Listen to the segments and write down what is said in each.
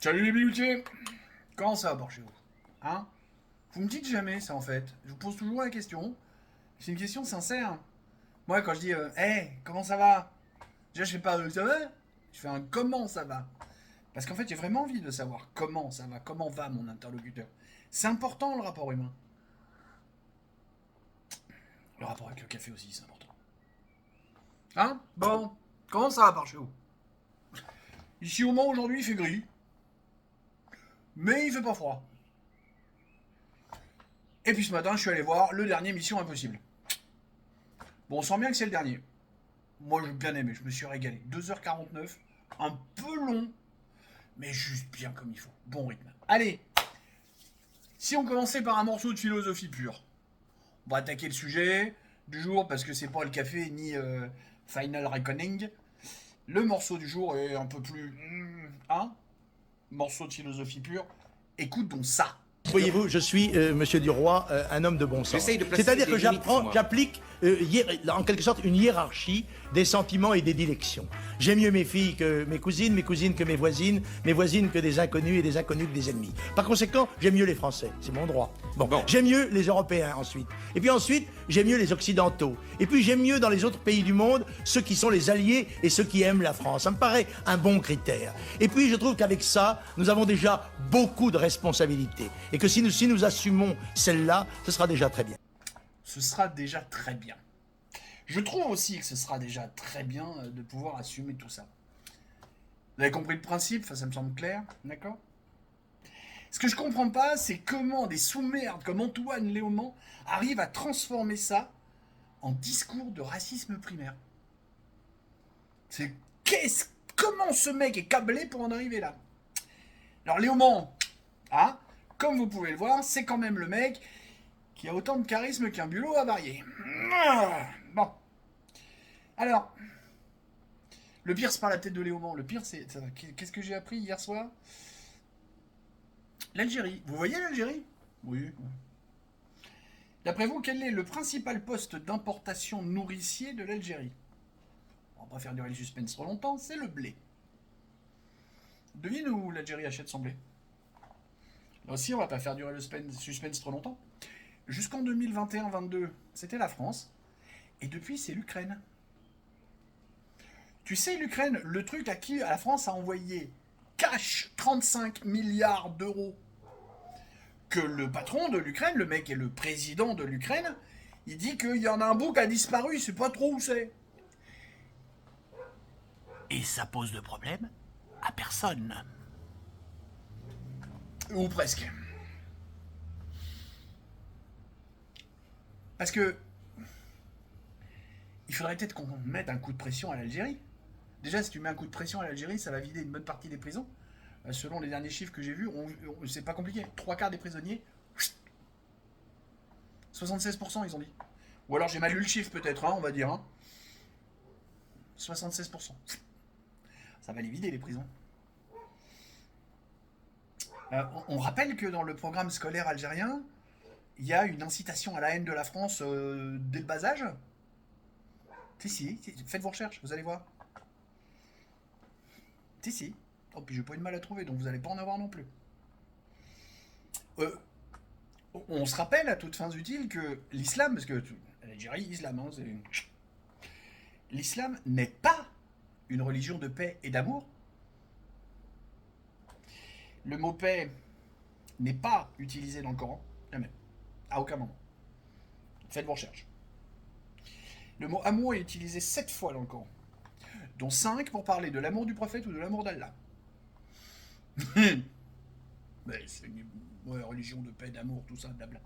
Salut les bijoutiers. Comment ça va par chez vous? Hein? Vous me dites jamais ça en fait. Je vous pose toujours la question. C'est une question sincère. Moi quand je dis hey, comment ça va? Déjà je fais pas ça va? Je fais un comment ça va. Parce qu'en fait j'ai vraiment envie de savoir comment ça va, comment va mon interlocuteur. C'est important le rapport humain. Le rapport avec le café aussi c'est important. Hein? Bon, comment ça va par chez vous? Ici au Mans aujourd'hui il fait gris. Mais il fait pas froid. Et puis ce matin je suis allé voir le dernier Mission Impossible. Bon, on sent bien que c'est le dernier. Moi, j'ai bien aimé, je me suis régalé. 2h49, un peu long, mais juste bien comme il faut. Bon rythme. Allez, si on commençait par un morceau de philosophie pure, on va attaquer le sujet du jour parce que c'est pas le café ni Final Reckoning. Le morceau du jour est un peu plus. Hein? Morceau de philosophie pure. Écoute donc ça. Voyez-vous, je suis, monsieur Duroy, un homme de bon sens. J'essaye de placer C'est-à-dire des que limites, moi. j'applique en quelque sorte une hiérarchie des sentiments et des dilections. J'aime mieux mes filles que mes cousines que mes voisines que des inconnus et des inconnus que des ennemis. Par conséquent, j'aime mieux les Français, c'est mon droit. Bon. J'aime mieux les Européens ensuite. Et puis ensuite, j'aime mieux les Occidentaux. Et puis j'aime mieux dans les autres pays du monde ceux qui sont les alliés et ceux qui aiment la France. Ça me paraît un bon critère. Et puis je trouve qu'avec ça, nous avons déjà beaucoup de responsabilités. Et que si nous assumons celle-là, ce sera déjà très bien. Ce sera déjà très bien. Je trouve aussi que ce sera déjà très bien de pouvoir assumer tout ça. Vous avez compris le principe, ça me semble clair, d'accord? Ce que je comprends pas, c'est comment des sous-merdes comme Antoine Léaumont arrivent à transformer ça en discours de racisme primaire. C'est comment ce mec est câblé pour en arriver là? Alors Léaumont, hein, comme vous pouvez le voir, c'est quand même le mec qui a autant de charisme qu'un bulot avarié. Bon. Alors, le pire, c'est pas la tête de Léaumont. Le pire, c'est. Qu'est-ce que j'ai appris hier soir? L'Algérie. Vous voyez l'Algérie? Oui. D'après vous, quel est le principal poste d'importation nourricier de l'Algérie? On va pas faire durer le suspense trop longtemps, c'est le blé. Devine où l'Algérie achète son blé. Là aussi, on va pas faire durer le suspense trop longtemps. Jusqu'en 2021-22, c'était la France. Et depuis, c'est l'Ukraine. Tu sais, l'Ukraine, le truc à qui la France a envoyé cash 35 milliards d'euros. Que le patron de l'Ukraine, le mec est le président de l'Ukraine, il dit qu'il y en a un bout qui a disparu, il sait pas trop où c'est. Et ça pose de problème à personne. Ou presque. Parce que il faudrait peut-être qu'on mette un coup de pression à l'Algérie. Déjà, si tu mets un coup de pression à l'Algérie, ça va vider une bonne partie des prisons. Selon les derniers chiffres que j'ai vus, c'est pas compliqué. 3 quarts des prisonniers, 76% ils ont dit. Ou alors j'ai mal lu le chiffre peut-être, hein, on va dire. Hein. 76%. Ça va les vider les prisons. On rappelle que dans le programme scolaire algérien, il y a une incitation à la haine de la France dès le bas âge. Si, faites vos recherches, vous allez voir. Si. Oh, puis j'ai pas eu de mal à trouver, donc vous allez pas en avoir non plus. On se rappelle à toutes fins utiles que l'islam, parce que l'Algérie, islam, hein, l'islam n'est pas une religion de paix et d'amour. Le mot paix n'est pas utilisé dans le Coran, jamais, à aucun moment. Faites vos recherches. Le mot amour est utilisé 7 fois dans le Coran, dont 5 pour parler de l'amour du prophète ou de l'amour d'Allah. Mais c'est une religion de paix, d'amour, tout ça, blabla.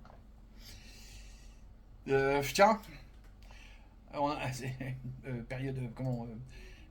Tiens, période,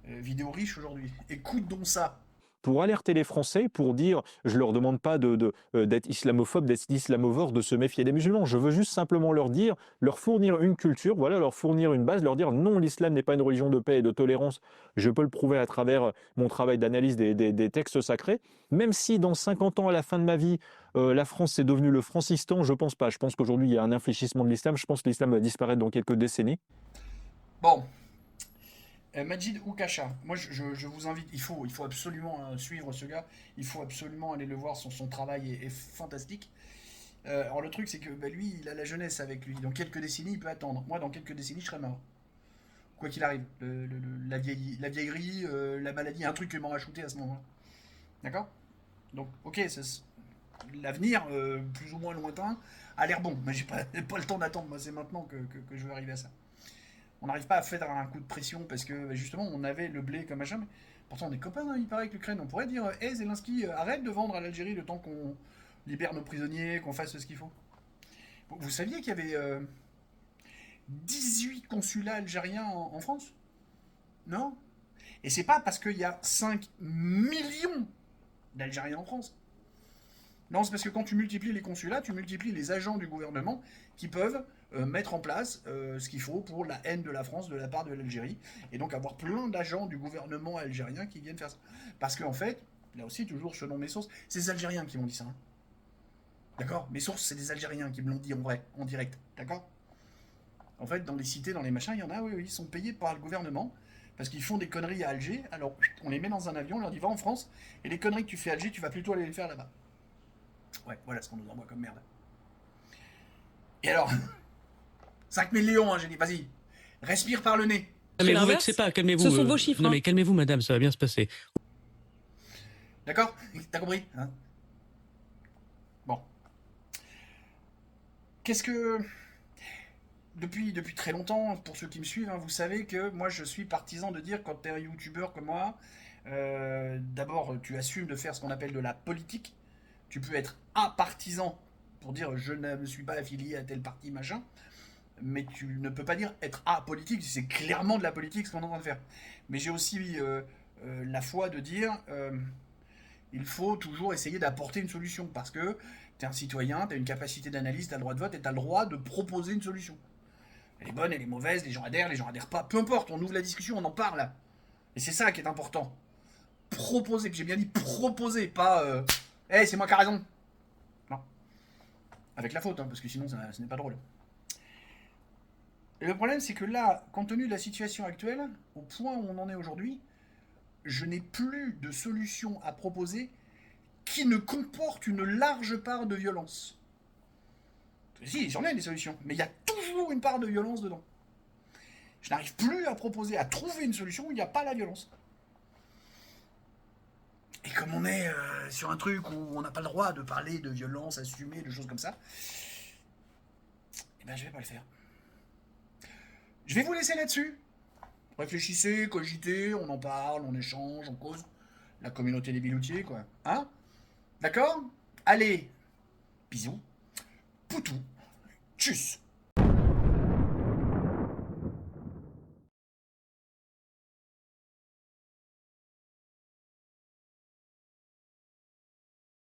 vidéo riche aujourd'hui. Écoute donc ça. Pour alerter les Français, pour dire, je leur demande pas d'être islamophobe, d'être islamovore, de se méfier des musulmans. Je veux juste simplement leur dire, leur fournir une culture, voilà, leur fournir une base, leur dire non, l'islam n'est pas une religion de paix et de tolérance. Je peux le prouver à travers mon travail d'analyse des textes sacrés. Même si dans 50 ans, à la fin de ma vie, la France est devenue le Francistan, je pense pas. Je pense qu'aujourd'hui, il y a un infléchissement de l'islam. Je pense que l'islam va disparaître dans quelques décennies. Bon. Majid Oukacha, moi je vous invite, il faut absolument suivre ce gars, il faut absolument aller le voir, son travail est fantastique. Alors le truc c'est que bah, lui, il a la jeunesse avec lui, dans quelques décennies il peut attendre. Moi dans quelques décennies je serai mort. Quoi qu'il arrive, la vieillerie, la maladie, un truc qui m'aura shooté à ce moment-là. D'accord. Donc ok, l'avenir, plus ou moins lointain, a l'air bon, mais j'ai pas, pas le temps d'attendre, moi c'est maintenant que je veux arriver à ça. On n'arrive pas à faire un coup de pression parce que bah, justement on avait le blé comme machin, mais pourtant on est copains, hein, il paraît, avec l'Ukraine. On pourrait dire, hé Zelensky, arrête de vendre à l'Algérie le temps qu'on libère nos prisonniers, qu'on fasse ce qu'il faut. Vous saviez qu'il y avait 18 consulats algériens en France? Non. Et c'est pas parce qu'il y a 5 millions d'Algériens en France. Non, c'est parce que quand tu multiplies les consulats, tu multiplies les agents du gouvernement qui peuvent mettre en place ce qu'il faut pour la haine de la France de la part de l'Algérie. Et donc avoir plein d'agents du gouvernement algérien qui viennent faire ça. Parce qu'en fait, là aussi, toujours selon mes sources, c'est les Algériens qui m'ont dit ça. Hein. D'accord. Mes sources, c'est des Algériens qui me l'ont dit en vrai, en direct. D'accord. En fait, dans les cités, dans les machins, il y en a, oui, oui, ils sont payés par le gouvernement. Parce qu'ils font des conneries à Alger. Alors, on les met dans un avion, on leur dit va en France. Et les conneries que tu fais à Alger, tu vas plutôt aller les faire là-bas. Ouais, voilà ce qu'on nous envoie comme merde. Et alors 5 millions, hein, j'ai dit, vas-y. Respire par le nez. Mais vous l'inverse. vexez pas, calmez-vous. Ce sont vos chiffres, Non hein. mais calmez-vous madame, ça va bien se passer. D'accord. T'as compris, hein. Bon. Qu'est-ce que... Depuis très longtemps, pour ceux qui me suivent, hein, vous savez que moi je suis partisan de dire, quand t'es un youtubeur comme moi, d'abord tu assumes de faire ce qu'on appelle de la politique. Tu peux être apartisan pour dire je ne me suis pas affilié à tel parti machin, mais tu ne peux pas dire être apolitique, c'est clairement de la politique ce qu'on est en train de faire. Mais j'ai aussi la foi de dire il faut toujours essayer d'apporter une solution, parce que tu es un citoyen, tu as une capacité d'analyse, tu as le droit de vote et tu as le droit de proposer une solution. Elle est bonne, elle est mauvaise, les gens adhèrent pas, peu importe, on ouvre la discussion, on en parle. Et c'est ça qui est important. Proposer, j'ai bien dit proposer, pas hey, c'est moi qui ai raison. Non. Avec la faute, hein, parce que sinon ce n'est pas drôle. Et le problème, c'est que là, compte tenu de la situation actuelle, au point où on en est aujourd'hui, je n'ai plus de solution à proposer qui ne comporte une large part de violence. Si, j'en ai des solutions, mais il y a toujours une part de violence dedans. Je n'arrive plus à proposer, à trouver une solution où il n'y a pas la violence. Et comme on est sur un truc où on n'a pas le droit de parler de violence assumée, de choses comme ça, eh ben je vais pas le faire. Je vais vous laisser là-dessus. Réfléchissez, cogitez, on en parle, on échange, on cause. La communauté des biloutiers, quoi. Hein? D'accord? Allez, bisous, poutou, tchuss.